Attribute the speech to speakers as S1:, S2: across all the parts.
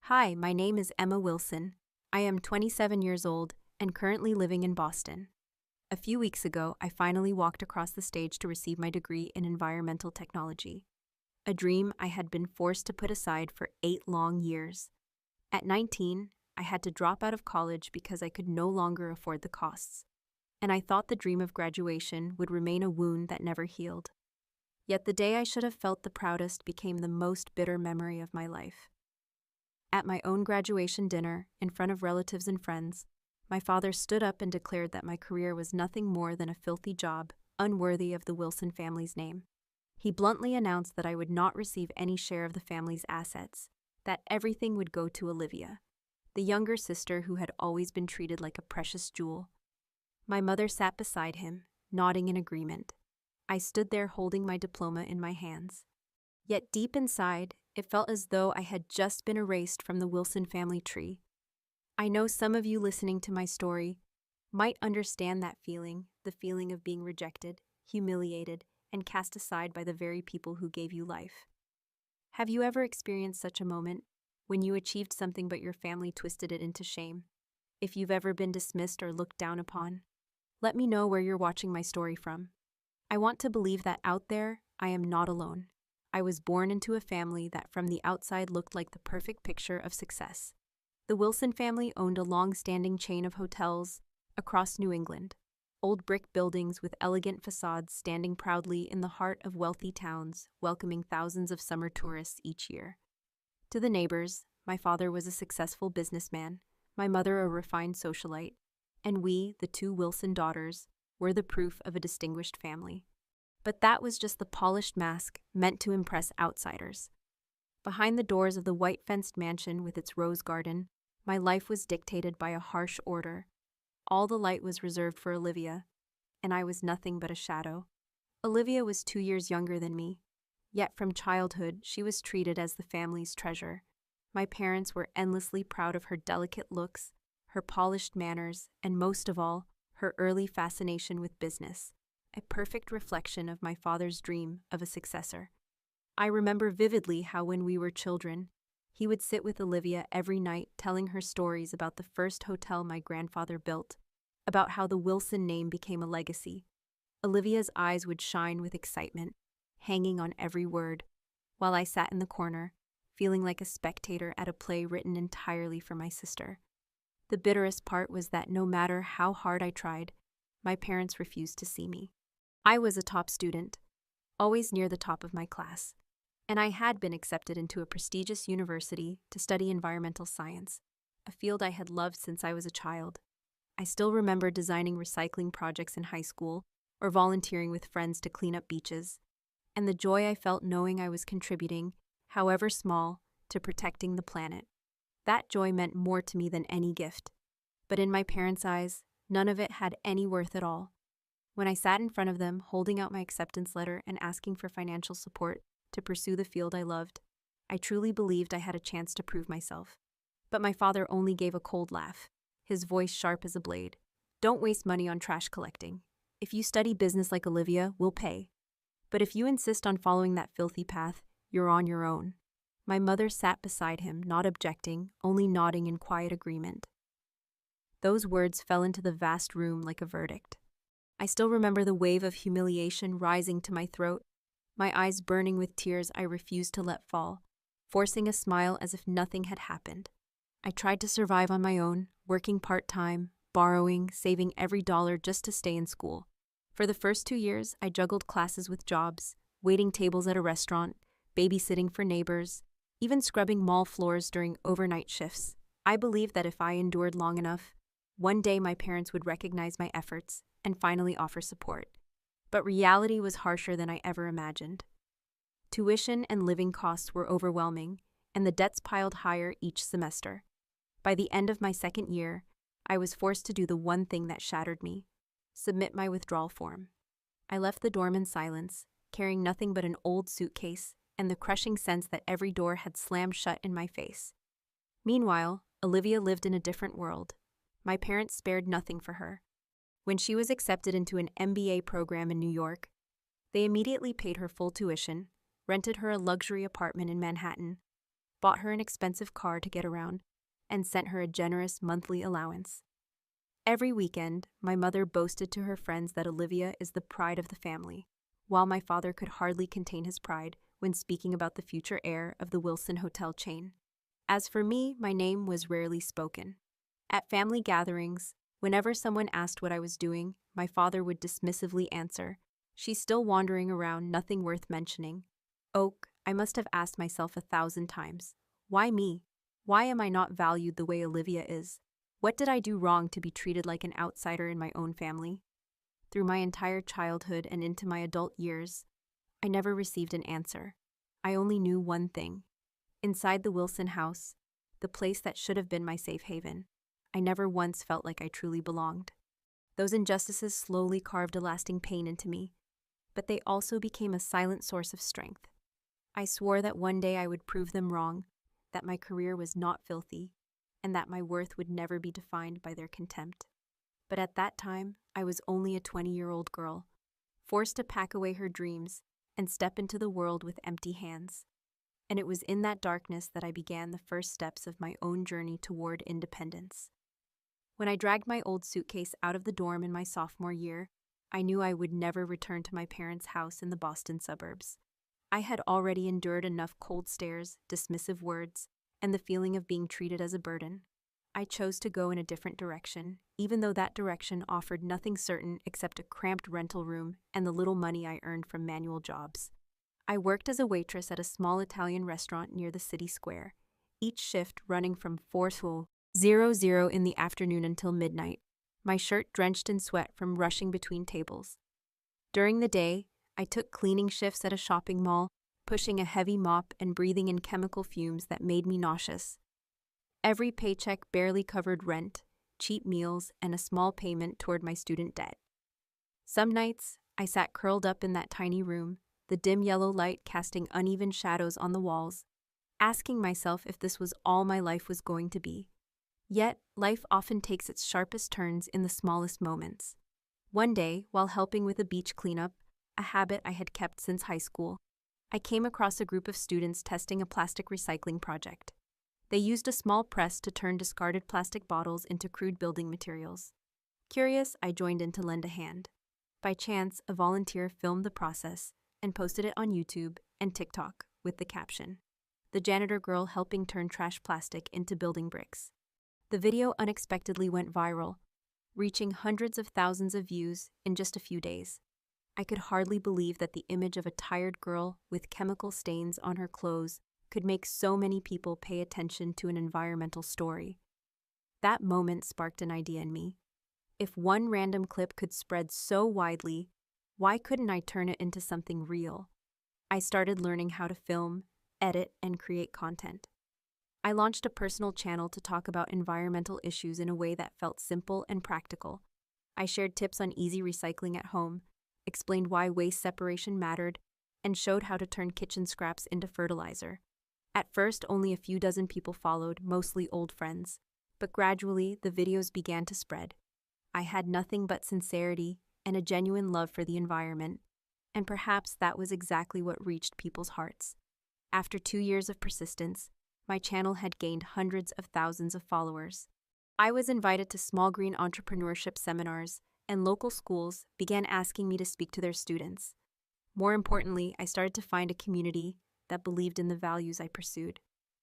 S1: Hi, my name is Emma Wilson. I am 27 years old and currently living in Boston. A few weeks ago, I finally walked across the stage to receive my degree in environmental technology, a dream I had been forced to put aside for 8 long years. At 19, I had to drop out of college because I could no longer afford the costs, and I thought the dream of graduation would remain a wound that never healed. Yet the day I should have felt the proudest became the most bitter memory of my life. At my own graduation dinner, in front of relatives and friends, my father stood up and declared that my career was nothing more than a filthy job, unworthy of the Wilson family's name. He bluntly announced that I would not receive any share of the family's assets, that everything would go to Olivia, the younger sister who had always been treated like a precious jewel. My mother sat beside him, nodding in agreement. I stood there holding my diploma in my hands. Yet deep inside, it felt as though I had just been erased from the Wilson family tree. I know some of you listening to my story might understand that feeling, the feeling of being rejected, humiliated, and cast aside by the very people who gave you life. Have you ever experienced such a moment, when you achieved something but your family twisted it into shame? If you've ever been dismissed or looked down upon, let me know where you're watching my story from. I want to believe that out there, I am not alone. I was born into a family that from the outside looked like the perfect picture of success. The Wilson family owned a long-standing chain of hotels across New England, old brick buildings with elegant facades standing proudly in the heart of wealthy towns, welcoming thousands of summer tourists each year. To the neighbors, my father was a successful businessman, my mother a refined socialite, and we, the 2 Wilson daughters, were the proof of a distinguished family. But that was just the polished mask meant to impress outsiders. Behind the doors of the white-fenced mansion with its rose garden, my life was dictated by a harsh order. All the light was reserved for Olivia, and I was nothing but a shadow. Olivia was 2 years younger than me, yet from childhood she was treated as the family's treasure. My parents were endlessly proud of her delicate looks, her polished manners, and most of all, her early fascination with business, a perfect reflection of my father's dream of a successor. I remember vividly how when we were children, he would sit with Olivia every night telling her stories about the first hotel my grandfather built, about how the Wilson name became a legacy. Olivia's eyes would shine with excitement, hanging on every word, while I sat in the corner, feeling like a spectator at a play written entirely for my sister. The bitterest part was that no matter how hard I tried, my parents refused to see me. I was a top student, always near the top of my class, and I had been accepted into a prestigious university to study environmental science, a field I had loved since I was a child. I still remember designing recycling projects in high school or volunteering with friends to clean up beaches, and the joy I felt knowing I was contributing, however small, to protecting the planet. That joy meant more to me than any gift, but in my parents' eyes, none of it had any worth at all. When I sat in front of them, holding out my acceptance letter and asking for financial support to pursue the field I loved, I truly believed I had a chance to prove myself. But my father only gave a cold laugh, his voice sharp as a blade. "Don't waste money on trash collecting. If you study business like Olivia, we'll pay. But if you insist on following that filthy path, you're on your own." My mother sat beside him, not objecting, only nodding in quiet agreement. Those words fell into the vast room like a verdict. I still remember the wave of humiliation rising to my throat, my eyes burning with tears I refused to let fall, forcing a smile as if nothing had happened. I tried to survive on my own, working part-time, borrowing, saving every dollar just to stay in school. For the first 2 years, I juggled classes with jobs, waiting tables at a restaurant, babysitting for neighbors, even scrubbing mall floors during overnight shifts. I believed that if I endured long enough, one day my parents would recognize my efforts and finally offer support. But reality was harsher than I ever imagined. Tuition and living costs were overwhelming, and the debts piled higher each semester. By the end of my second year, I was forced to do the one thing that shattered me: submit my withdrawal form. I left the dorm in silence, carrying nothing but an old suitcase and the crushing sense that every door had slammed shut in my face. Meanwhile, Olivia lived in a different world. My parents spared nothing for her. When she was accepted into an MBA program in New York, they immediately paid her full tuition, rented her a luxury apartment in Manhattan, bought her an expensive car to get around, and sent her a generous monthly allowance. Every weekend, my mother boasted to her friends that Olivia is the pride of the family, while my father could hardly contain his pride when speaking about the future heir of the Wilson Hotel chain. As for me, my name was rarely spoken. At family gatherings, whenever someone asked what I was doing, my father would dismissively answer, "She's still wandering around, nothing worth mentioning." Oak, I must have asked myself 1,000 times, why me? Why am I not valued the way Olivia is? What did I do wrong to be treated like an outsider in my own family? Through my entire childhood and into my adult years, I never received an answer. I only knew one thing. Inside the Wilson house, the place that should have been my safe haven, I never once felt like I truly belonged. Those injustices slowly carved a lasting pain into me, but they also became a silent source of strength. I swore that one day I would prove them wrong, that my career was not filthy, and that my worth would never be defined by their contempt. But at that time, I was only a 20-year-old girl, forced to pack away her dreams and step into the world with empty hands. And it was in that darkness that I began the first steps of my own journey toward independence. When I dragged my old suitcase out of the dorm in my sophomore year, I knew I would never return to my parents' house in the Boston suburbs. I had already endured enough cold stares, dismissive words, and the feeling of being treated as a burden. I chose to go in a different direction, even though that direction offered nothing certain except a cramped rental room and the little money I earned from manual jobs. I worked as a waitress at a small Italian restaurant near the city square, each shift running from 4:00 in the afternoon until midnight, my shirt drenched in sweat from rushing between tables. During the day, I took cleaning shifts at a shopping mall, pushing a heavy mop and breathing in chemical fumes that made me nauseous. Every paycheck barely covered rent, cheap meals, and a small payment toward my student debt. Some nights, I sat curled up in that tiny room, the dim yellow light casting uneven shadows on the walls, asking myself if this was all my life was going to be. Yet, life often takes its sharpest turns in the smallest moments. One day, while helping with a beach cleanup, a habit I had kept since high school, I came across a group of students testing a plastic recycling project. They used a small press to turn discarded plastic bottles into crude building materials. Curious, I joined in to lend a hand. By chance, a volunteer filmed the process and posted it on YouTube and TikTok with the caption, "The janitor girl helping turn trash plastic into building bricks." The video unexpectedly went viral, reaching hundreds of thousands of views in just a few days. I could hardly believe that the image of a tired girl with chemical stains on her clothes could make so many people pay attention to an environmental story. That moment sparked an idea in me. If one random clip could spread so widely, why couldn't I turn it into something real? I started learning how to film, edit, and create content. I launched a personal channel to talk about environmental issues in a way that felt simple and practical. I shared tips on easy recycling at home, explained why waste separation mattered, and showed how to turn kitchen scraps into fertilizer. At first, only a few dozen people followed, mostly old friends, but gradually the videos began to spread. I had nothing but sincerity and a genuine love for the environment, and perhaps that was exactly what reached people's hearts. After 2 years of persistence, my channel had gained hundreds of thousands of followers. I was invited to small green entrepreneurship seminars, and local schools began asking me to speak to their students. More importantly, I started to find a community that believed in the values I pursued.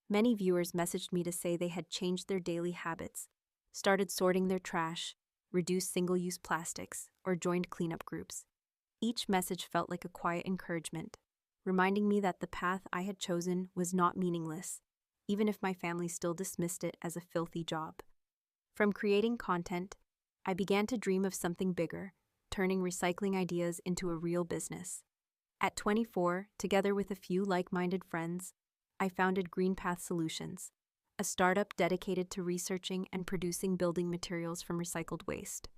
S1: Many viewers messaged me to say they had changed their daily habits, started sorting their trash, reduced single-use plastics, or joined cleanup groups. Each message felt like a quiet encouragement, reminding me that the path I had chosen was not meaningless, even if my family still dismissed it as a filthy job. From creating content, I began to dream of something bigger, turning recycling ideas into a real business. At 24, together with a few like-minded friends, I founded Green Path Solutions, a startup dedicated to researching and producing building materials from recycled waste.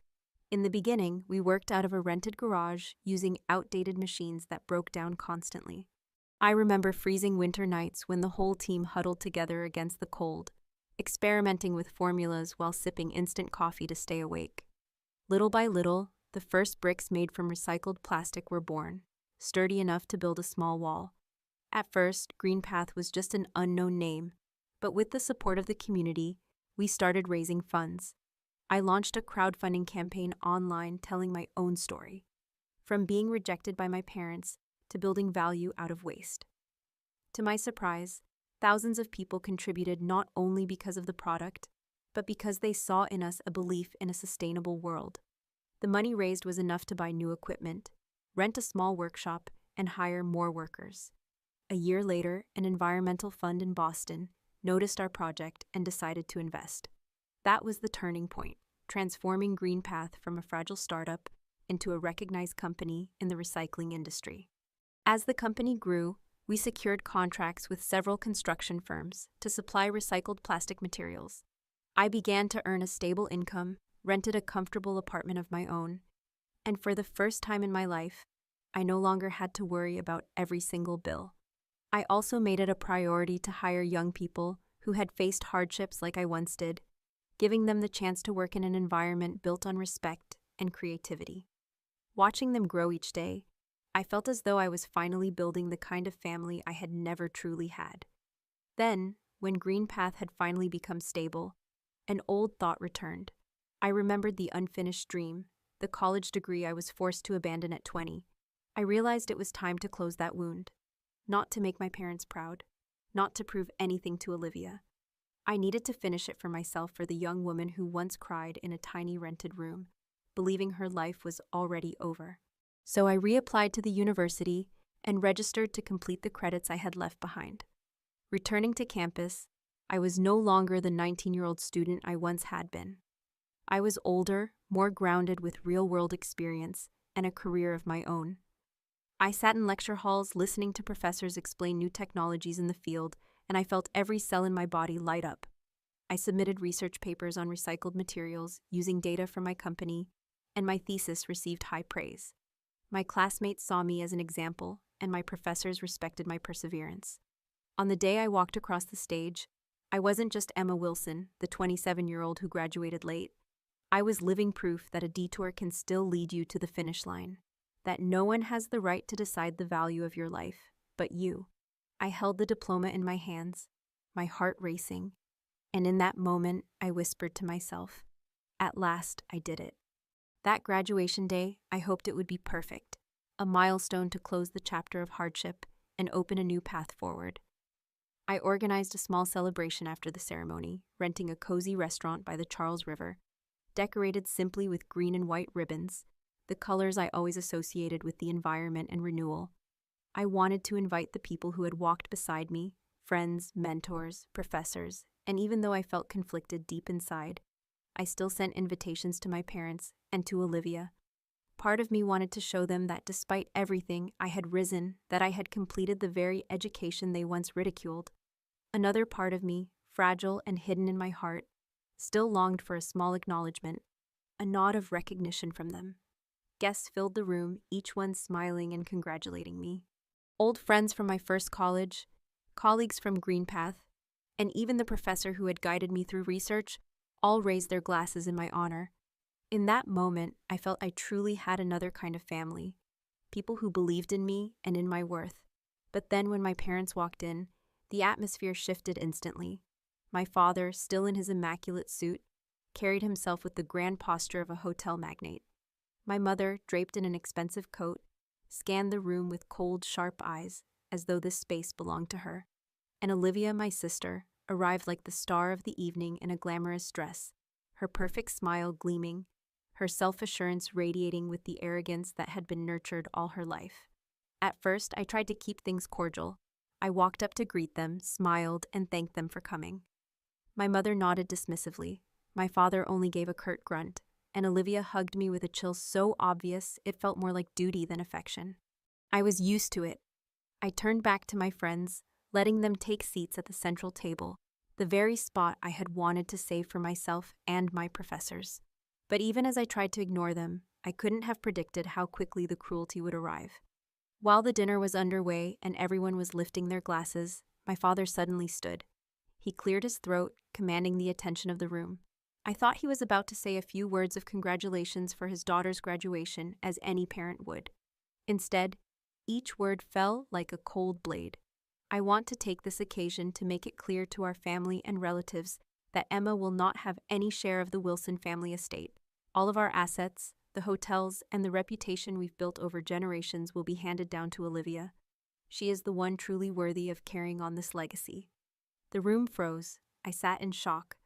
S1: In the beginning, we worked out of a rented garage using outdated machines that broke down constantly. I remember freezing winter nights when the whole team huddled together against the cold, experimenting with formulas while sipping instant coffee to stay awake. Little by little, the first bricks made from recycled plastic were born, sturdy enough to build a small wall. At first, Green Path was just an unknown name, but with the support of the community, we started raising funds. I launched a crowdfunding campaign online telling my own story, from being rejected by my parents to building value out of waste. To my surprise, thousands of people contributed not only because of the product, but because they saw in us a belief in a sustainable world. The money raised was enough to buy new equipment, rent a small workshop, and hire more workers. A year later, an environmental fund in Boston noticed our project and decided to invest. That was the turning point, transforming Green Path from a fragile startup into a recognized company in the recycling industry. As the company grew, we secured contracts with several construction firms to supply recycled plastic materials. I began to earn a stable income, rented a comfortable apartment of my own, and for the first time in my life, I no longer had to worry about every single bill. I also made it a priority to hire young people who had faced hardships like I once did, giving them the chance to work in an environment built on respect and creativity. Watching them grow each day, I felt as though I was finally building the kind of family I had never truly had. Then, when Green Path had finally become stable, an old thought returned. I remembered the unfinished dream, the college degree I was forced to abandon at 20. I realized it was time to close that wound. Not to make my parents proud, not to prove anything to Olivia. I needed to finish it for myself, for the young woman who once cried in a tiny rented room, believing her life was already over. So I reapplied to the university and registered to complete the credits I had left behind. Returning to campus, I was no longer the 19-year-old student I once had been. I was older, more grounded with real-world experience and a career of my own. I sat in lecture halls listening to professors explain new technologies in the field, and I felt every cell in my body light up. I submitted research papers on recycled materials using data from my company, and my thesis received high praise. My classmates saw me as an example, and my professors respected my perseverance. On the day I walked across the stage, I wasn't just Emma Wilson, the 27-year-old who graduated late. I was living proof that a detour can still lead you to the finish line, that no one has the right to decide the value of your life, but you. I held the diploma in my hands, my heart racing, and in that moment, I whispered to myself, at last, I did it. That graduation day, I hoped it would be perfect, a milestone to close the chapter of hardship and open a new path forward. I organized a small celebration after the ceremony, renting a cozy restaurant by the Charles River, decorated simply with green and white ribbons, the colors I always associated with the environment and renewal. I wanted to invite the people who had walked beside me, friends, mentors, professors, and even though I felt conflicted deep inside, I still sent invitations to my parents and to Olivia. Part of me wanted to show them that despite everything, I had risen, that I had completed the very education they once ridiculed. Another part of me, fragile and hidden in my heart, still longed for a small acknowledgement, a nod of recognition from them. Guests filled the room, each one smiling and congratulating me. Old friends from my first college, colleagues from Green Path, and even the professor who had guided me through research all raised their glasses in my honor. In that moment, I felt I truly had another kind of family, people who believed in me and in my worth. But then when my parents walked in, the atmosphere shifted instantly. My father, still in his immaculate suit, carried himself with the grand posture of a hotel magnate. My mother, draped in an expensive coat, scanned the room with cold, sharp eyes, as though this space belonged to her. And Olivia, my sister, arrived like the star of the evening in a glamorous dress, her perfect smile gleaming, her self-assurance radiating with the arrogance that had been nurtured all her life. At first, I tried to keep things cordial. I walked up to greet them, smiled, and thanked them for coming. My mother nodded dismissively. My father only gave a curt grunt, and Olivia hugged me with a chill so obvious it felt more like duty than affection. I was used to it. I turned back to my friends, letting them take seats at the central table, the very spot I had wanted to save for myself and my professors. But even as I tried to ignore them, I couldn't have predicted how quickly the cruelty would arrive. While the dinner was underway and everyone was lifting their glasses, my father suddenly stood. He cleared his throat, commanding the attention of the room. I thought he was about to say a few words of congratulations for his daughter's graduation, as any parent would. Instead, each word fell like a cold blade. I want to take this occasion to make it clear to our family and relatives that Emma will not have any share of the Wilson family estate. All of our assets, the hotels, and the reputation we've built over generations will be handed down to Olivia. She is the one truly worthy of carrying on this legacy. The room froze. I sat in shock,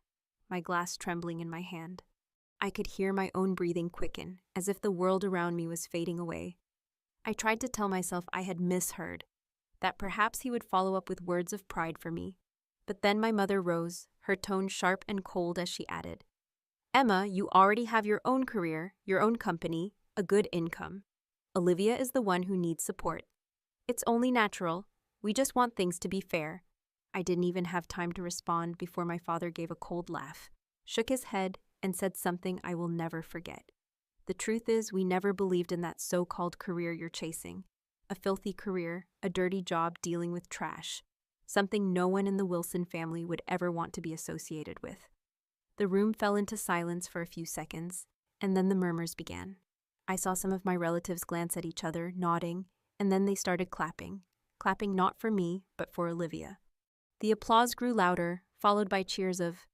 S1: my glass trembling in my hand. I could hear my own breathing quicken, as if the world around me was fading away. I tried to tell myself I had misheard, that perhaps he would follow up with words of pride for me. But then my mother rose, her tone sharp and cold as she added, "Emma, you already have your own career, your own company, a good income. Olivia is the one who needs support. It's only natural. We just want things to be fair." I didn't even have time to respond before my father gave a cold laugh, shook his head, and said something I will never forget. "The truth is, we never believed in that so-called career you're chasing. A filthy career, a dirty job dealing with trash. Something no one in the Wilson family would ever want to be associated with." The room fell into silence for a few seconds, and then the murmurs began. I saw some of my relatives glance at each other, nodding, and then they started clapping not for me, but for Olivia. The applause grew louder, followed by cheers of,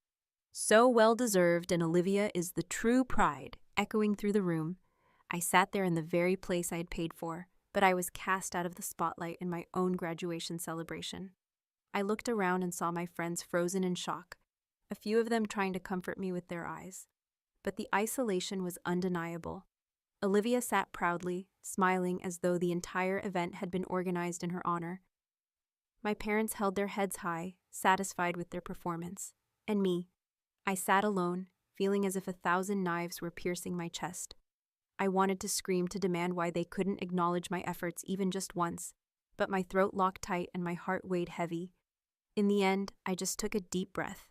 S1: "So well deserved, and Olivia is the true pride," echoing through the room. I sat there in the very place I had paid for, but I was cast out of the spotlight in my own graduation celebration. I looked around and saw my friends frozen in shock, a few of them trying to comfort me with their eyes. But the isolation was undeniable. Olivia sat proudly, smiling as though the entire event had been organized in her honor. My parents held their heads high, satisfied with their performance. And me, I sat alone, feeling as if 1,000 knives were piercing my chest. I wanted to scream to demand why they couldn't acknowledge my efforts even just once, but my throat locked tight and my heart weighed heavy. In the end, I just took a deep breath.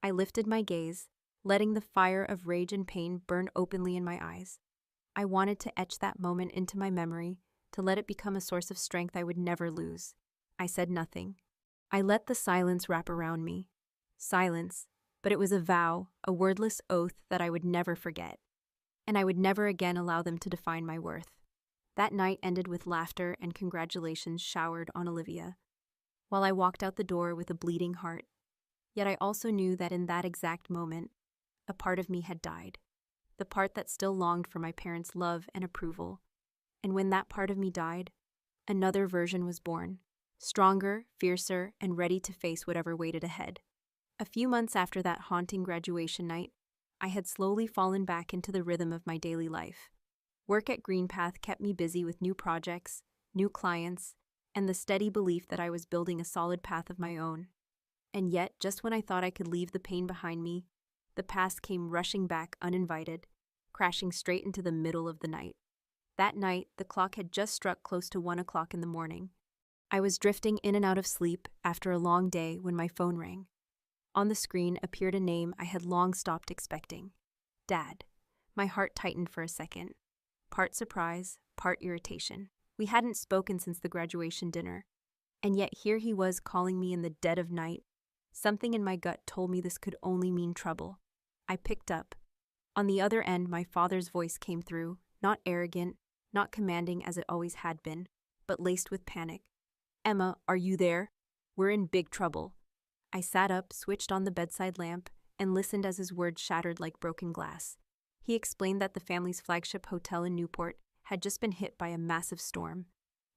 S1: I lifted my gaze, letting the fire of rage and pain burn openly in my eyes. I wanted to etch that moment into my memory, to let it become a source of strength I would never lose. I said nothing. I let the silence wrap around me. Silence, but it was a vow, a wordless oath that I would never forget. And I would never again allow them to define my worth. That night ended with laughter and congratulations showered on Olivia, while I walked out the door with a bleeding heart. Yet I also knew that in that exact moment, a part of me had died. The part that still longed for my parents' love and approval. And when that part of me died, another version was born. Stronger, fiercer, and ready to face whatever waited ahead. A few months after that haunting graduation night, I had slowly fallen back into the rhythm of my daily life. Work at Green Path kept me busy with new projects, new clients, and the steady belief that I was building a solid path of my own. And yet, just when I thought I could leave the pain behind me, the past came rushing back uninvited, crashing straight into the middle of the night. That night, the clock had just struck close to 1 o'clock in the morning. I was drifting in and out of sleep after a long day when my phone rang. On the screen appeared a name I had long stopped expecting. Dad. My heart tightened for a second. Part surprise, part irritation. We hadn't spoken since the graduation dinner. And yet here he was calling me in the dead of night. Something in my gut told me this could only mean trouble. I picked up. On the other end, my father's voice came through, not arrogant, not commanding as it always had been, but laced with panic. "Emma, are you there? We're in big trouble." I sat up, switched on the bedside lamp, and listened as his words shattered like broken glass. He explained that the family's flagship hotel in Newport had just been hit by a massive storm.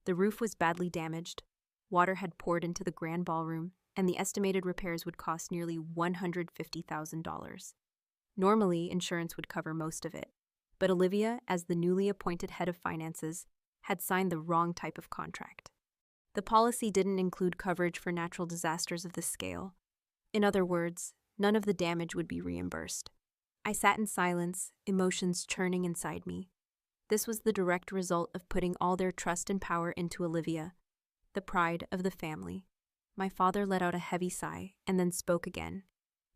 S1: The roof was badly damaged, water had poured into the grand ballroom, and the estimated repairs would cost nearly $150,000. Normally, insurance would cover most of it, but Olivia, as the newly appointed head of finances, had signed the wrong type of contract. The policy didn't include coverage for natural disasters of this scale. In other words, none of the damage would be reimbursed. I sat in silence, emotions churning inside me. This was the direct result of putting all their trust and power into Olivia, the pride of the family. My father let out a heavy sigh and then spoke again.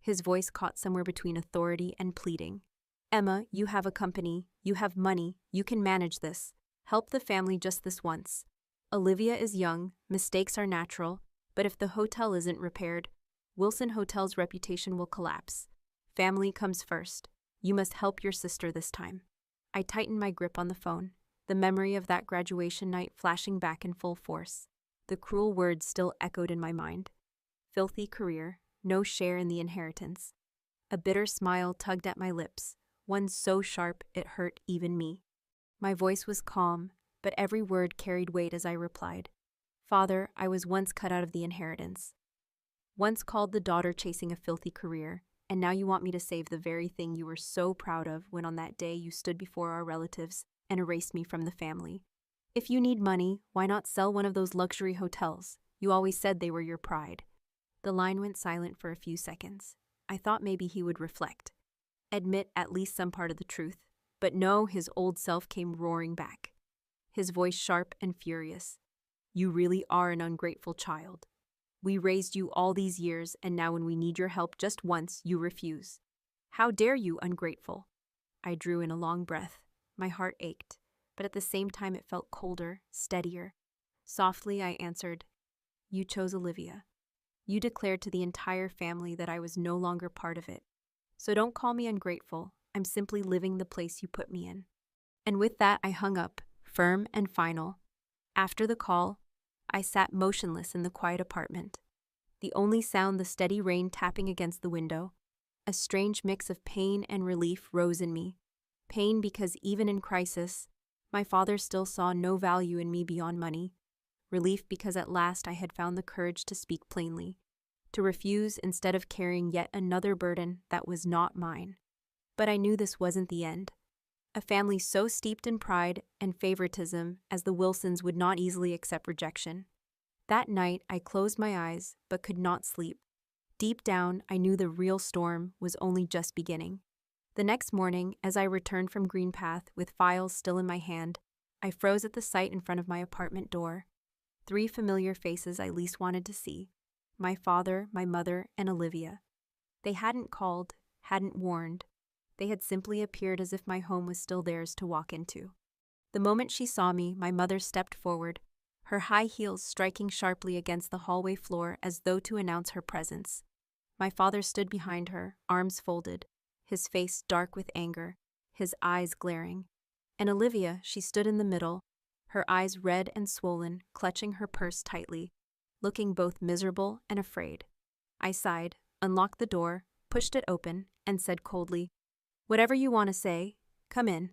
S1: His voice caught somewhere between authority and pleading. "Emma, you have a company, you have money, you can manage this. Help the family just this once. Olivia is young, mistakes are natural, but if the hotel isn't repaired, Wilson Hotel's reputation will collapse. Family comes first. You must help your sister this time." I tightened my grip on the phone, the memory of that graduation night flashing back in full force. The cruel words still echoed in my mind. Filthy career, no share in the inheritance. A bitter smile tugged at my lips, one so sharp it hurt even me. My voice was calm, but every word carried weight as I replied. Father, I was once cut out of the inheritance. Once called the daughter chasing a filthy career, and now you want me to save the very thing you were so proud of when on that day you stood before our relatives and erased me from the family. If you need money, why not sell one of those luxury hotels? You always said they were your pride. The line went silent for a few seconds. I thought maybe he would reflect, admit at least some part of the truth, but no, his old self came roaring back. His voice sharp and furious. You really are an ungrateful child. We raised you all these years, and now when we need your help just once, you refuse. How dare you, ungrateful? I drew in a long breath. My heart ached, but at the same time it felt colder, steadier. Softly I answered, You chose Olivia. You declared to the entire family that I was no longer part of it. So don't call me ungrateful. I'm simply living the place you put me in. And with that, I hung up, firm and final. After the call, I sat motionless in the quiet apartment. The only sound the steady rain tapping against the window. A strange mix of pain and relief rose in me. Pain because even in crisis, my father still saw no value in me beyond money. Relief because at last I had found the courage to speak plainly, to refuse instead of carrying yet another burden that was not mine. But I knew this wasn't the end. A family so steeped in pride and favoritism as the Wilsons would not easily accept rejection. That night, I closed my eyes but could not sleep. Deep down, I knew the real storm was only just beginning. The next morning, as I returned from Green Path with files still in my hand, I froze at the sight in front of my apartment door. 3 familiar faces I least wanted to see. My father, my mother, and Olivia. They hadn't called, hadn't warned. They had simply appeared as if my home was still theirs to walk into. The moment she saw me, my mother stepped forward, her high heels striking sharply against the hallway floor as though to announce her presence. My father stood behind her, arms folded, his face dark with anger, his eyes glaring. And Olivia, she stood in the middle, her eyes red and swollen, clutching her purse tightly, looking both miserable and afraid. I sighed, unlocked the door, pushed it open, and said coldly, Whatever you want to say, come in.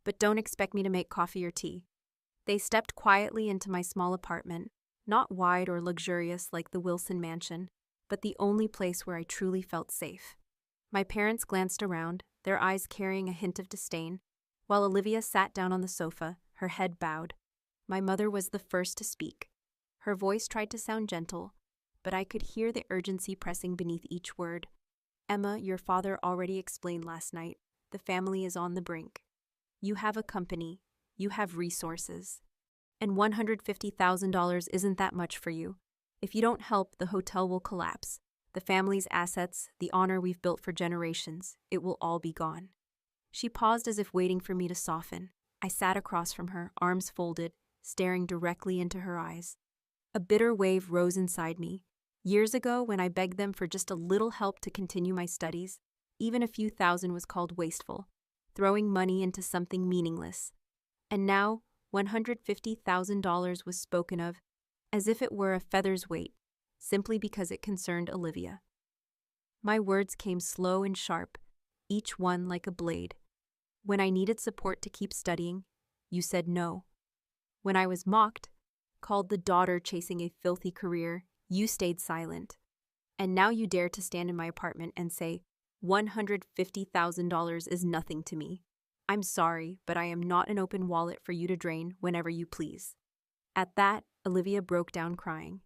S1: But don't expect me to make coffee or tea. They stepped quietly into my small apartment, not wide or luxurious like the Wilson mansion, but the only place where I truly felt safe. My parents glanced around, their eyes carrying a hint of disdain, while Olivia sat down on the sofa, her head bowed. My mother was the first to speak. Her voice tried to sound gentle, but I could hear the urgency pressing beneath each word. Emma, your father already explained last night. The family is on the brink. You have a company. You have resources. And $150,000 isn't that much for you. If you don't help, the hotel will collapse. The family's assets, the honor we've built for generations, it will all be gone. She paused as if waiting for me to soften. I sat across from her, arms folded, staring directly into her eyes. A bitter wave rose inside me. Years ago, when I begged them for just a little help to continue my studies, even a few thousand was called wasteful, throwing money into something meaningless. And now, $150,000 was spoken of as if it were a feather's weight, simply because it concerned Olivia. My words came slow and sharp, each one like a blade. When I needed support to keep studying, you said no. When I was mocked, called the daughter chasing a filthy career, you stayed silent. And now you dare to stand in my apartment and say, $150,000 is nothing to me. I'm sorry, but I am not an open wallet for you to drain whenever you please. At that, Olivia broke down crying.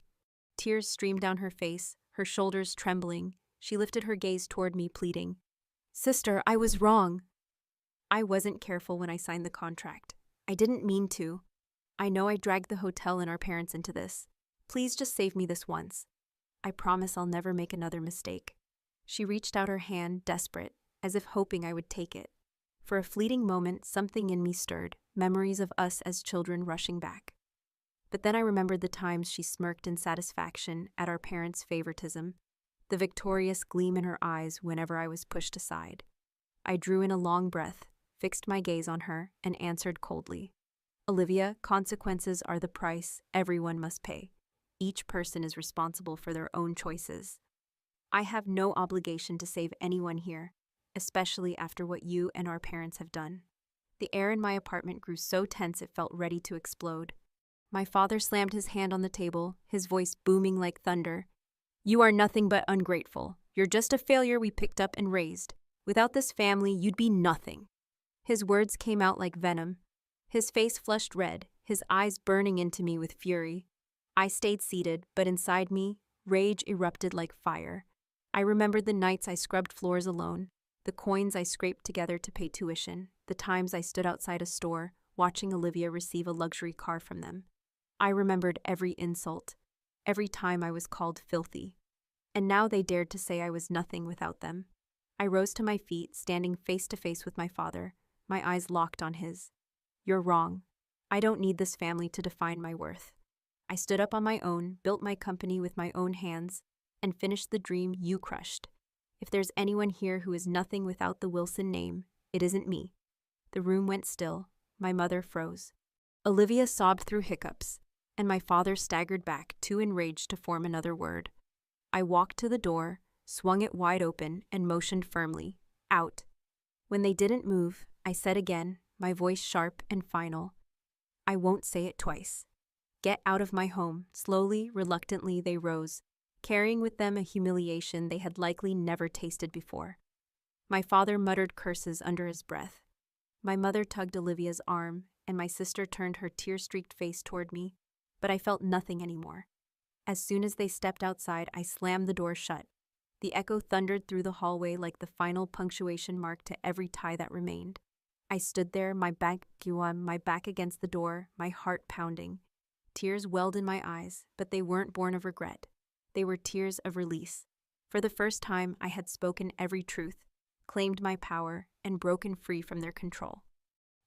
S1: Tears streamed down her face, her shoulders trembling. She lifted her gaze toward me, pleading, Sister, I was wrong. I wasn't careful when I signed the contract. I didn't mean to. I know I dragged the hotel and our parents into this. Please just save me this once. I promise I'll never make another mistake. She reached out her hand, desperate, as if hoping I would take it. For a fleeting moment, something in me stirred, memories of us as children rushing back. But then I remembered the times she smirked in satisfaction at our parents' favoritism, the victorious gleam in her eyes whenever I was pushed aside. I drew in a long breath, fixed my gaze on her, and answered coldly, Olivia, consequences are the price everyone must pay. Each person is responsible for their own choices. I have no obligation to save anyone here, especially after what you and our parents have done. The air in my apartment grew so tense it felt ready to explode. My father slammed his hand on the table, his voice booming like thunder. "You are nothing but ungrateful. You're just a failure we picked up and raised. Without this family, you'd be nothing." His words came out like venom. His face flushed red, his eyes burning into me with fury. I stayed seated, but inside me, rage erupted like fire. I remembered the nights I scrubbed floors alone, the coins I scraped together to pay tuition, the times I stood outside a store, watching Olivia receive a luxury car from them. I remembered every insult, every time I was called filthy. And now they dared to say I was nothing without them. I rose to my feet, standing face to face with my father, my eyes locked on his. "You're wrong. I don't need this family to define my worth. I stood up on my own, built my company with my own hands, and finished the dream you crushed. If there's anyone here who is nothing without the Wilson name, it isn't me." The room went still. My mother froze. Olivia sobbed through hiccups, and my father staggered back, too enraged to form another word. I walked to the door, swung it wide open, and motioned firmly, "Out." When they didn't move, I said again, my voice sharp and final, "I won't say it twice. Get out of my home." Slowly, reluctantly, they rose, carrying with them a humiliation they had likely never tasted before. My father muttered curses under his breath. My mother tugged Olivia's arm, and my sister turned her tear-streaked face toward me, but I felt nothing anymore. As soon as they stepped outside, I slammed the door shut. The echo thundered through the hallway like the final punctuation mark to every tie that remained. I stood there, my back against the door, my heart pounding. Tears welled in my eyes, but they weren't born of regret. They were tears of release. For the first time, I had spoken every truth, claimed my power, and broken free from their control.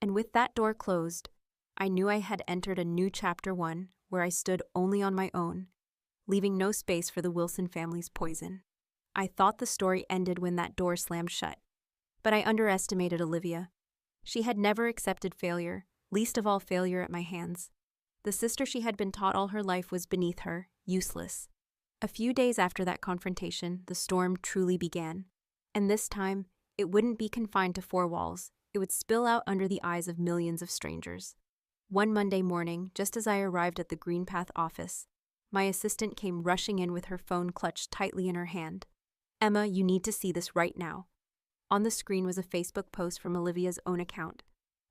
S1: And with that door closed, I knew I had entered a new chapter 1 where I stood only on my own, leaving no space for the Wilson family's poison. I thought the story ended when that door slammed shut, but I underestimated Olivia. She had never accepted failure, least of all failure at my hands. The sister she had been taught all her life was beneath her, useless. A few days after that confrontation, the storm truly began. And this time, it wouldn't be confined to 4 walls. It would spill out under the eyes of millions of strangers. One Monday morning, just as I arrived at the Green Path office, my assistant came rushing in with her phone clutched tightly in her hand. "Emma, you need to see this right now." On the screen was a Facebook post from Olivia's own account.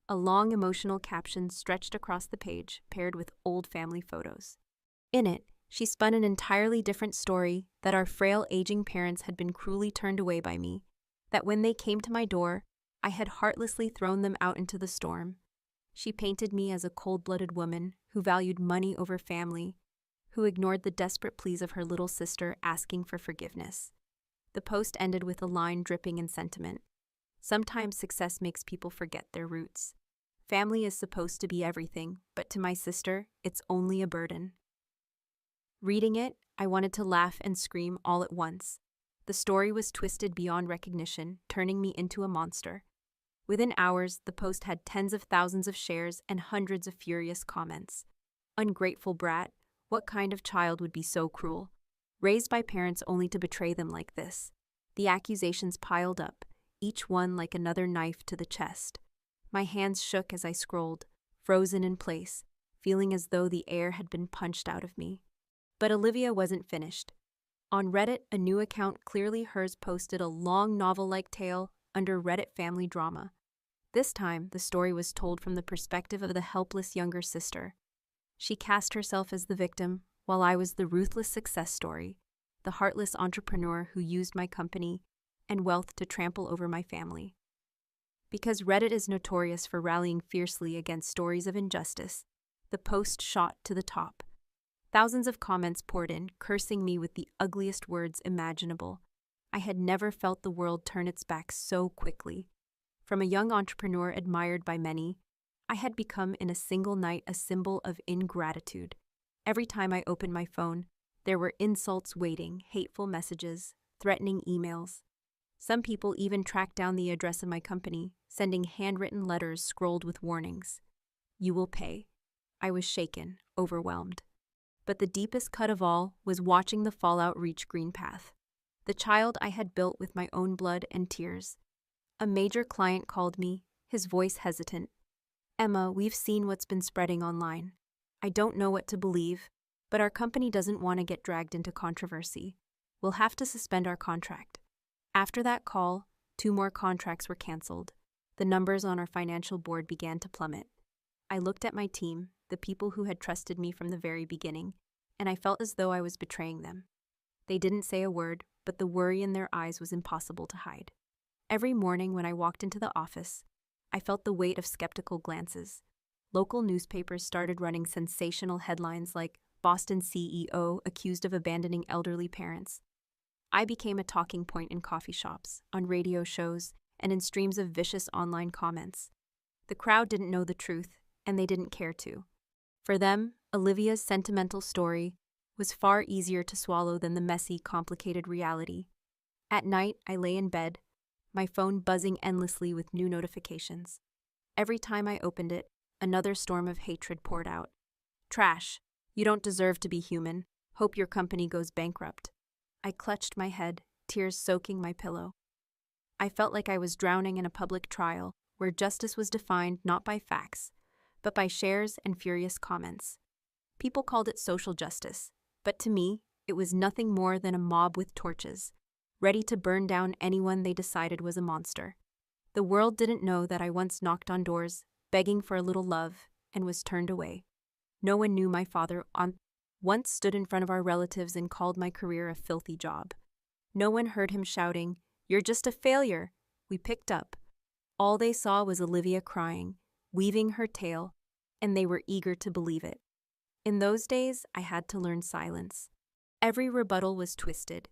S1: A long emotional caption stretched across the page, paired with old family photos. In it, she spun an entirely different story, that our frail, aging parents had been cruelly turned away by me, that when they came to my door, I had heartlessly thrown them out into the storm. She painted me as a cold-blooded woman who valued money over family, who ignored the desperate pleas of her little sister asking for forgiveness. The post ended with a line dripping in sentiment. "Sometimes success makes people forget their roots. Family is supposed to be everything, but to my sister, it's only a burden." Reading it, I wanted to laugh and scream all at once. The story was twisted beyond recognition, turning me into a monster. Within hours, the post had tens of thousands of shares and hundreds of furious comments. "Ungrateful brat, what kind of child would be so cruel? Raised by parents only to betray them like this." The accusations piled up, each one like another knife to the chest. My hands shook as I scrolled, frozen in place, feeling as though the air had been punched out of me. But Olivia wasn't finished. On Reddit, a new account, clearly hers, posted a long novel-like tale under Reddit family drama. This time, the story was told from the perspective of the helpless younger sister. She cast herself as the victim, while I was the ruthless success story, the heartless entrepreneur who used my company and wealth to trample over my family. Because Reddit is notorious for rallying fiercely against stories of injustice, the post shot to the top. Thousands of comments poured in, cursing me with the ugliest words imaginable. I had never felt the world turn its back so quickly. From a young entrepreneur admired by many, I had become in a single night a symbol of ingratitude. Every time I opened my phone, there were insults waiting, hateful messages, threatening emails. Some people even tracked down the address of my company, sending handwritten letters scrolled with warnings. "You will pay." I was shaken, overwhelmed. But the deepest cut of all was watching the fallout reach GreenPath, the child I had built with my own blood and tears. A major client called me, his voice hesitant. "Emma, we've seen what's been spreading online. I don't know what to believe, but our company doesn't want to get dragged into controversy. We'll have to suspend our contract." After that call, 2 more contracts were canceled. The numbers on our financial board began to plummet. I looked at my team, the people who had trusted me from the very beginning, and I felt as though I was betraying them. They didn't say a word, but the worry in their eyes was impossible to hide. Every morning when I walked into the office, I felt the weight of skeptical glances. Local newspapers started running sensational headlines like "Boston CEO accused of abandoning elderly parents." I became a talking point in coffee shops, on radio shows, and in streams of vicious online comments. The crowd didn't know the truth, and they didn't care to. For them, Olivia's sentimental story was far easier to swallow than the messy, complicated reality. At night, I lay in bed, my phone buzzing endlessly with new notifications. Every time I opened it, another storm of hatred poured out. "Trash. You don't deserve to be human. Hope your company goes bankrupt." I clutched my head, tears soaking my pillow. I felt like I was drowning in a public trial where justice was defined not by facts, but by shares and furious comments. People called it social justice, but to me, it was nothing more than a mob with torches, ready to burn down anyone they decided was a monster. The world didn't know that I once knocked on doors, begging for a little love, and was turned away. No one knew my father once stood in front of our relatives and called my career a filthy job. No one heard him shouting, "You're just a failure." We picked up. All they saw was Olivia crying, weaving her tale, and they were eager to believe it. In those days, I had to learn silence. Every rebuttal was twisted.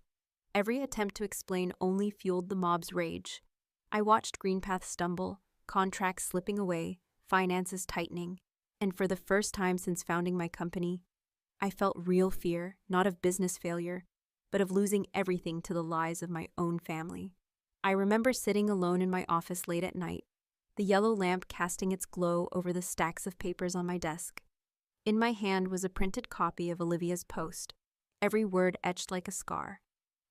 S1: Every attempt to explain only fueled the mob's rage. I watched GreenPath stumble, contracts slipping away, finances tightening, and for the first time since founding my company, I felt real fear, not of business failure, but of losing everything to the lies of my own family. I remember sitting alone in my office late at night, the yellow lamp casting its glow over the stacks of papers on my desk. In my hand was a printed copy of Olivia's post, every word etched like a scar.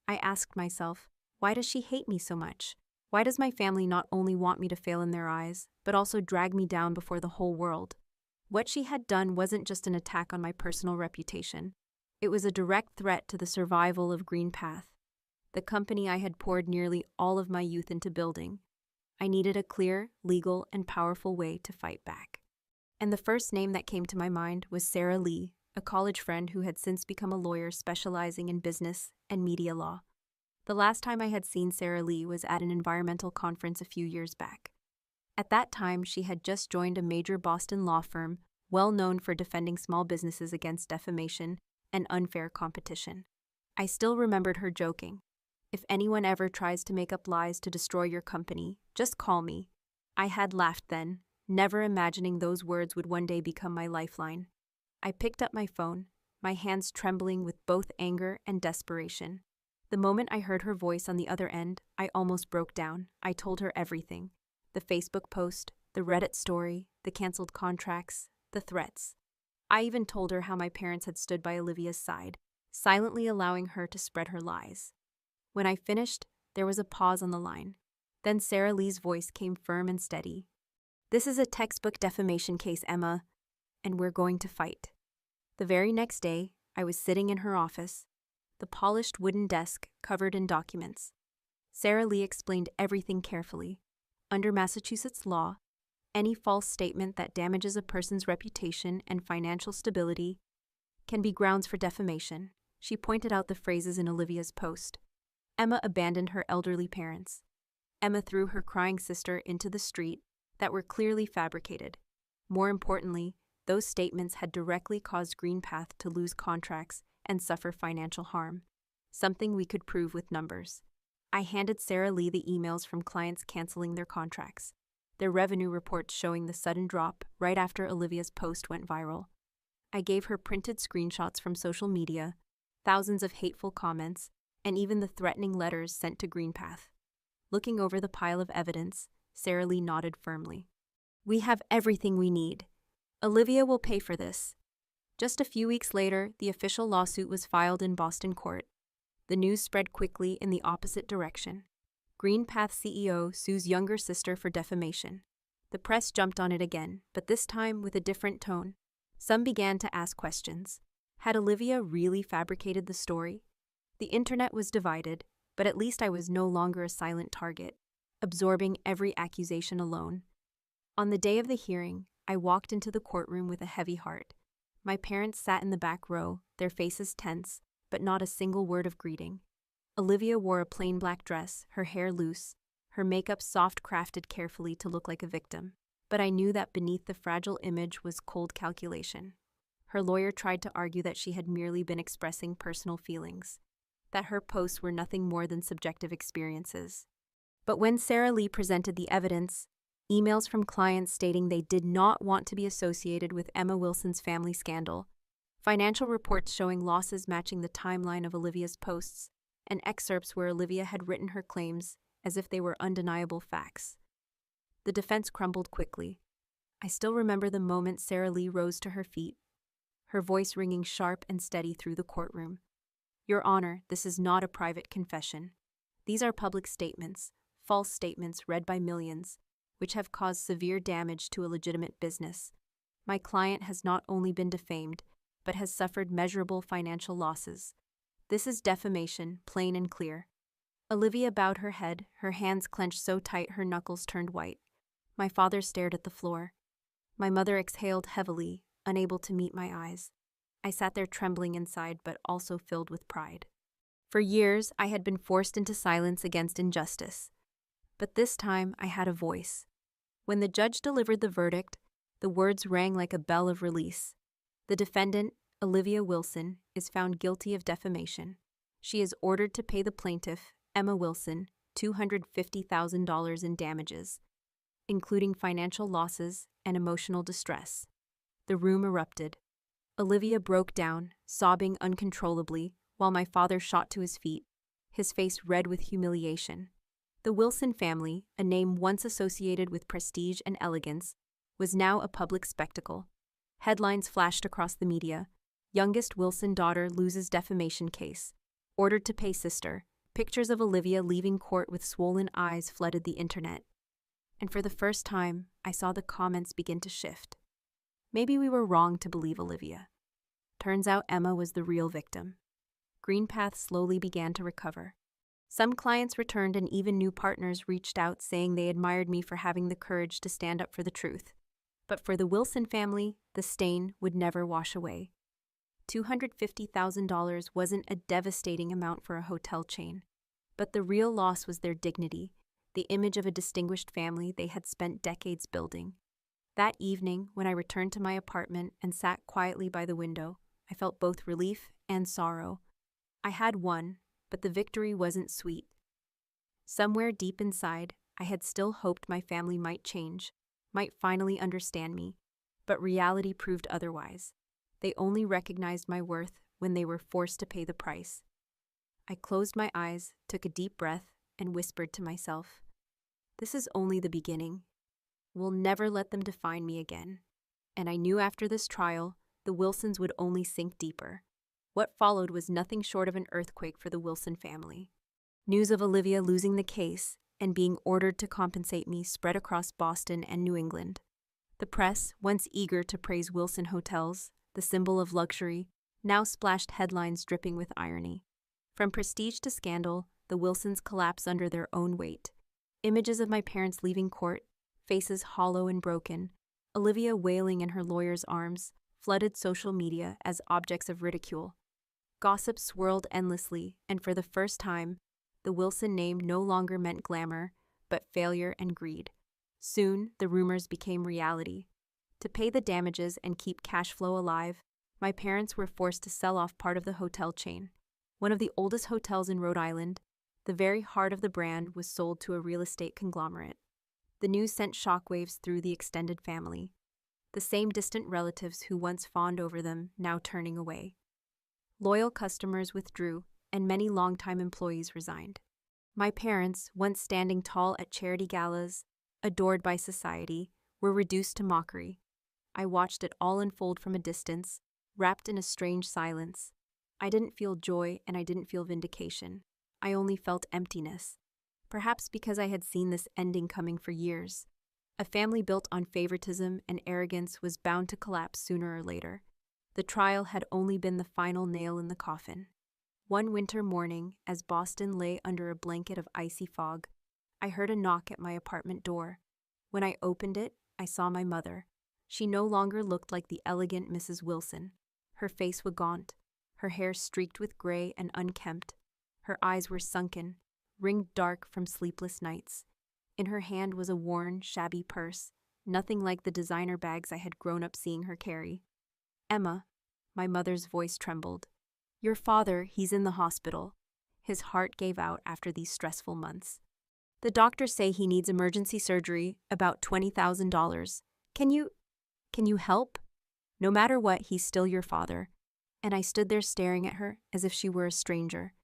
S1: I asked myself, why does she hate me so much? Why does my family not only want me to fail in their eyes, but also drag me down before the whole world? What she had done wasn't just an attack on my personal reputation. It was a direct threat to the survival of GreenPath, the company I had poured nearly all of my youth into building. I needed a clear, legal, and powerful way to fight back. And the first name that came to my mind was Sarah Lee, a college friend who had since become a lawyer specializing in business and media law. The last time I had seen Sarah Lee was at an environmental conference a few years back. At that time, she had just joined a major Boston law firm, well known for defending small businesses against defamation and unfair competition. I still remembered her joking, "If anyone ever tries to make up lies to destroy your company, just call me." I had laughed then, never imagining those words would one day become my lifeline. I picked up my phone, my hands trembling with both anger and desperation. The moment I heard her voice on the other end, I almost broke down. I told her everything. The Facebook post, the Reddit story, the canceled contracts, the threats. I even told her how my parents had stood by Olivia's side, silently allowing her to spread her lies. When I finished, there was a pause on the line. Then Sarah Lee's voice came firm and steady. "This is a textbook defamation case, Emma, and we're going to fight." The very next day, I was sitting in her office, the polished wooden desk covered in documents. Sarah Lee explained everything carefully. Under Massachusetts law, any false statement that damages a person's reputation and financial stability can be grounds for defamation. She pointed out the phrases in Olivia's post. Emma abandoned her elderly parents. Emma threw her crying sister into the street, that were clearly fabricated. More importantly, those statements had directly caused GreenPath to lose contracts and suffer financial harm, something we could prove with numbers. I handed Sarah Lee the emails from clients canceling their contracts, their revenue reports showing the sudden drop right after Olivia's post went viral. I gave her printed screenshots from social media, thousands of hateful comments, and even the threatening letters sent to GreenPath. Looking over the pile of evidence, Sarah Lee nodded firmly. "We have everything we need. Olivia will pay for this." Just a few weeks later, the official lawsuit was filed in Boston court. The news spread quickly in the opposite direction. Green Path CEO sues younger sister for defamation. The press jumped on it again, but this time with a different tone. Some began to ask questions. Had Olivia really fabricated the story? The internet was divided, but at least I was no longer a silent target, absorbing every accusation alone. On the day of the hearing, I walked into the courtroom with a heavy heart. My parents sat in the back row, their faces tense, but not a single word of greeting. Olivia wore a plain black dress, her hair loose, her makeup soft crafted carefully to look like a victim. But I knew that beneath the fragile image was cold calculation. Her lawyer tried to argue that she had merely been expressing personal feelings, that her posts were nothing more than subjective experiences. But when Sarah Lee presented the evidence, emails from clients stating they did not want to be associated with Emma Wilson's family scandal, financial reports showing losses matching the timeline of Olivia's posts, and excerpts where Olivia had written her claims as if they were undeniable facts. The defense crumbled quickly. I still remember the moment Sarah Lee rose to her feet, her voice ringing sharp and steady through the courtroom. "Your Honor, this is not a private confession. These are public statements, false statements read by millions, which have caused severe damage to a legitimate business. My client has not only been defamed, but has suffered measurable financial losses. This is defamation, plain and clear." Olivia bowed her head, her hands clenched so tight her knuckles turned white. My father stared at the floor. My mother exhaled heavily, unable to meet my eyes. I sat there trembling inside, but also filled with pride. For years, I had been forced into silence against injustice. But this time, I had a voice. When the judge delivered the verdict, the words rang like a bell of release. The defendant, Olivia Wilson, is found guilty of defamation. She is ordered to pay the plaintiff, Emma Wilson, $250,000 in damages, including financial losses and emotional distress. The room erupted. Olivia broke down, sobbing uncontrollably, while my father shot to his feet, his face red with humiliation. The Wilson family, a name once associated with prestige and elegance, was now a public spectacle. Headlines flashed across the media. Youngest Wilson daughter loses defamation case. Ordered to pay sister. Pictures of Olivia leaving court with swollen eyes flooded the internet. And for the first time, I saw the comments begin to shift. Maybe we were wrong to believe Olivia. Turns out Emma was the real victim. Green Path slowly began to recover. Some clients returned and even new partners reached out saying they admired me for having the courage to stand up for the truth. But for the Wilson family, the stain would never wash away. $250,000 wasn't a devastating amount for a hotel chain, but the real loss was their dignity, the image of a distinguished family they had spent decades building. That evening, when I returned to my apartment and sat quietly by the window, I felt both relief and sorrow. I had won, but the victory wasn't sweet. Somewhere deep inside, I had still hoped my family might change, might finally understand me, but reality proved otherwise. They only recognized my worth when they were forced to pay the price. I closed my eyes, took a deep breath, and whispered to myself, "This is only the beginning. We'll never let them define me again." And I knew after this trial, the Wilsons would only sink deeper. What followed was nothing short of an earthquake for the Wilson family. News of Olivia losing the case and being ordered to compensate me spread across Boston and New England. The press, once eager to praise Wilson hotels, the symbol of luxury, now splashed headlines dripping with irony. From prestige to scandal, the Wilsons collapsed under their own weight. Images of my parents leaving court, faces hollow and broken, Olivia wailing in her lawyer's arms, flooded social media as objects of ridicule. Gossip swirled endlessly, and for the first time, the Wilson name no longer meant glamour, but failure and greed. Soon, the rumors became reality. To pay the damages and keep cash flow alive, my parents were forced to sell off part of the hotel chain. One of the oldest hotels in Rhode Island, the very heart of the brand, was sold to a real estate conglomerate. The news sent shockwaves through the extended family. The same distant relatives who once fawned over them now turning away. Loyal customers withdrew, and many longtime employees resigned. My parents, once standing tall at charity galas, adored by society, were reduced to mockery. I watched it all unfold from a distance, wrapped in a strange silence. I didn't feel joy and I didn't feel vindication. I only felt emptiness. Perhaps because I had seen this ending coming for years. A family built on favoritism and arrogance was bound to collapse sooner or later. The trial had only been the final nail in the coffin. One winter morning, as Boston lay under a blanket of icy fog, I heard a knock at my apartment door. When I opened it, I saw my mother. She no longer looked like the elegant Mrs. Wilson. Her face was gaunt, her hair streaked with gray and unkempt. Her eyes were sunken, ringed dark from sleepless nights. In her hand was a worn, shabby purse, nothing like the designer bags I had grown up seeing her carry. "Emma," my mother's voice trembled. "Your father, he's in the hospital." His heart gave out after these stressful months. "The doctors say he needs emergency surgery, about $20,000. Can you help? No matter what, he's still your father." And I stood there staring at her as if she were a stranger.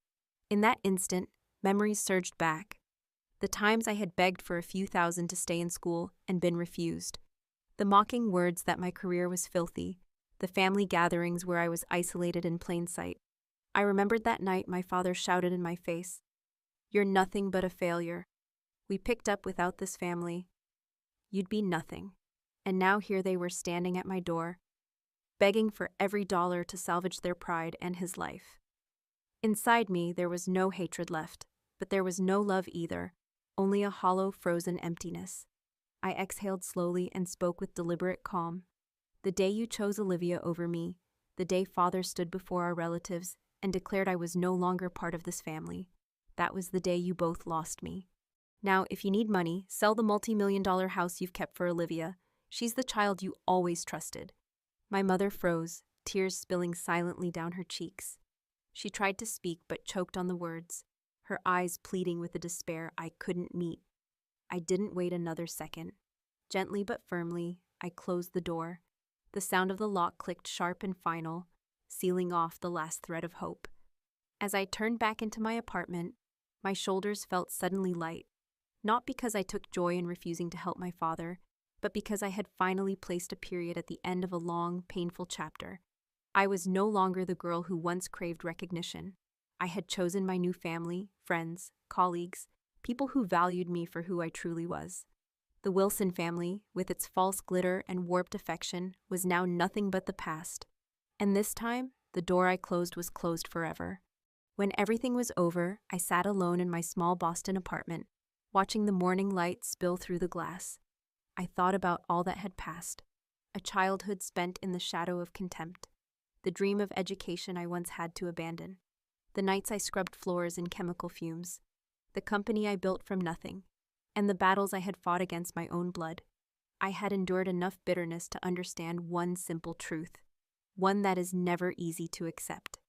S1: In that instant, memories surged back. The times I had begged for a few thousand to stay in school and been refused. The mocking words that my career was filthy. The family gatherings where I was isolated in plain sight. I remembered that night my father shouted in my face, "You're nothing but a failure. We picked up without this family. You'd be nothing." And now here they were standing at my door, begging for every dollar to salvage their pride and his life. Inside me, there was no hatred left, but there was no love either, only a hollow, frozen emptiness. I exhaled slowly and spoke with deliberate calm. "The day you chose Olivia over me, the day Father stood before our relatives and declared I was no longer part of this family, that was the day you both lost me. Now, if you need money, sell the multi-million-dollar house you've kept for Olivia. She's the child you always trusted." My mother froze, tears spilling silently down her cheeks. She tried to speak but choked on the words, her eyes pleading with a despair I couldn't meet. I didn't wait another second. Gently but firmly, I closed the door. The sound of the lock clicked sharp and final, sealing off the last thread of hope. As I turned back into my apartment, my shoulders felt suddenly light, not because I took joy in refusing to help my father, but because I had finally placed a period at the end of a long, painful chapter. I was no longer the girl who once craved recognition. I had chosen my new family, friends, colleagues, people who valued me for who I truly was. The Wilson family, with its false glitter and warped affection, was now nothing but the past. And this time, the door I closed was closed forever. When everything was over, I sat alone in my small Boston apartment, watching the morning light spill through the glass. I thought about all that had passed, a childhood spent in the shadow of contempt, the dream of education I once had to abandon, the nights I scrubbed floors in chemical fumes, the company I built from nothing, and the battles I had fought against my own blood. I had endured enough bitterness to understand one simple truth, one that is never easy to accept.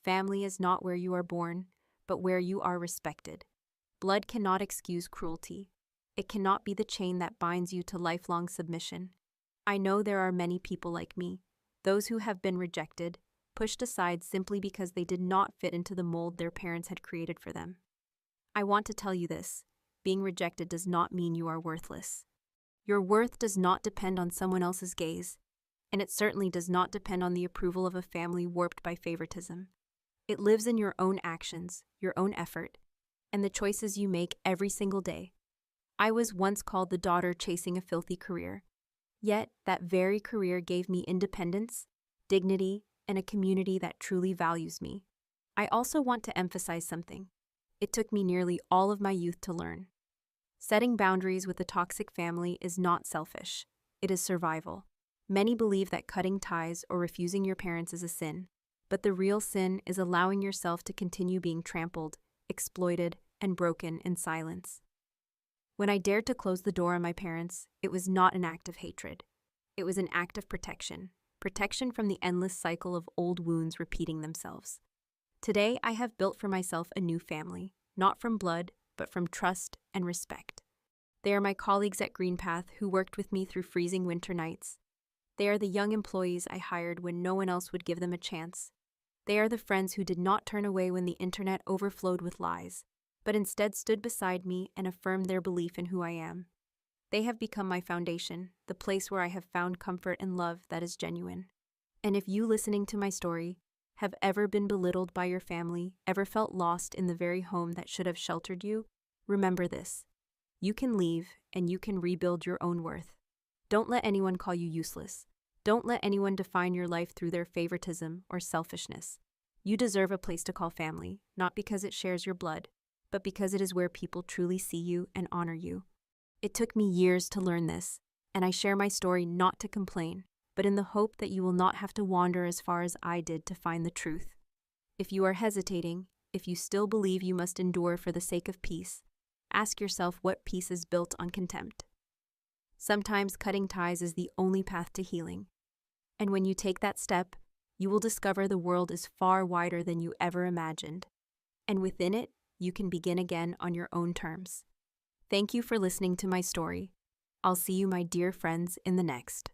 S1: Family is not where you are born, but where you are respected. Blood cannot excuse cruelty. It cannot be the chain that binds you to lifelong submission. I know there are many people like me, those who have been rejected, pushed aside simply because they did not fit into the mold their parents had created for them. I want to tell you this: being rejected does not mean you are worthless. Your worth does not depend on someone else's gaze, and it certainly does not depend on the approval of a family warped by favoritism. It lives in your own actions, your own effort, and the choices you make every single day. I was once called the daughter chasing a filthy career. Yet, that very career gave me independence, dignity, and a community that truly values me. I also want to emphasize something. It took me nearly all of my youth to learn. Setting boundaries with a toxic family is not selfish. It is survival. Many believe that cutting ties or refusing your parents is a sin, but the real sin is allowing yourself to continue being trampled, exploited, and broken in silence. When I dared to close the door on my parents, it was not an act of hatred. It was an act of protection from the endless cycle of old wounds repeating themselves. Today, I have built for myself a new family, not from blood, but from trust and respect. They are my colleagues at Green Path who worked with me through freezing winter nights. They are the young employees I hired when no one else would give them a chance. They are the friends who did not turn away when the internet overflowed with lies, but instead stood beside me and affirmed their belief in who I am. They have become my foundation, the place where I have found comfort and love that is genuine. And if you listening to my story have ever been belittled by your family, ever felt lost in the very home that should have sheltered you, remember this. You can leave and you can rebuild your own worth. Don't let anyone call you useless. Don't let anyone define your life through their favoritism or selfishness. You deserve a place to call family, not because it shares your blood, but because it is where people truly see you and honor you. It took me years to learn this, and I share my story not to complain, but in the hope that you will not have to wander as far as I did to find the truth. If you are hesitating, if you still believe you must endure for the sake of peace, ask yourself what peace is built on contempt. Sometimes cutting ties is the only path to healing. And when you take that step, you will discover the world is far wider than you ever imagined. And within it, you can begin again on your own terms. Thank you for listening to my story. I'll see you, my dear friends, in the next.